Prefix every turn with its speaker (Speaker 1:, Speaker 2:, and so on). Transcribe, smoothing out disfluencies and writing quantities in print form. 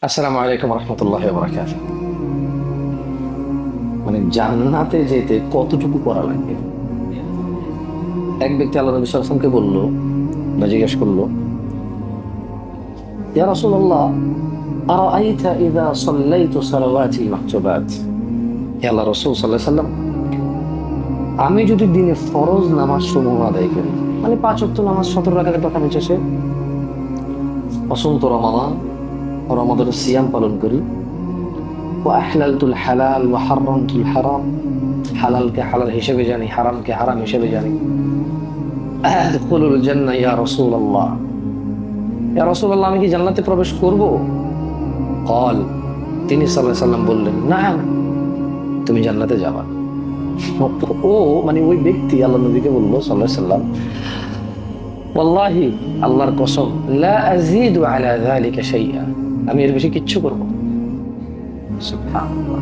Speaker 1: আসসালামু আলাইকুম রহমতুল্লাহ বারাকাতুহু। মানে জান্নাতে যেতে কতটুকু করা লাগবে? এক ব্যক্তি আল্লাহ নবী সাল্লাল্লাহু আলাইহি ওয়াসাল্লামকে বলল বা জিজ্ঞেস করলো, ইয়া রাসূলুল্লাহ, আরাআইতা ইযা সাল্লাইতু সালাওয়াতিল মাকতুবাত। হে আল্লাহ রাসূল সাল্লাল্লাহু আলাইহি ওয়াসাল্লাম, আমি যদি দিনে ফরজ নামাজ সমূহ আদায় করি, মানে 5 ওয়াক্ত নামাজ 17 রাকাতের কথা শেষে অসন্ত রমাদানের সিয়াম পালন করি, ওয়া আহলালতুল হালাল ওয়া হারামতুল হারাম, হালালকে হালাল হিসেবে জানি, হারামকে হারাম হিসেবে জানি, আদখুলুল জান্নাহ ইয়া রাসূলুল্লাহ, ইয়া রাসূলুল্লাহ, আমি কি জান্নাতে প্রবেশ করব? ক্বাল, তিনি সাল্লাল্লাহু আলাইহি সাল্লাম বললেন, নাম, তুমি জান্নাতে যাবা। ও মানে ওই ব্যক্তি আল্লাহ নবীকে বলল সাল্লাল্লাহু আলাইহি সাল্লাম, ওয়াল্লাহি, আল্লাহর কসম, লা আযীদু আলা যালিকা শাইআ, আমি এর বেশি কিচ্ছু করব না। সুবহানাল্লাহ।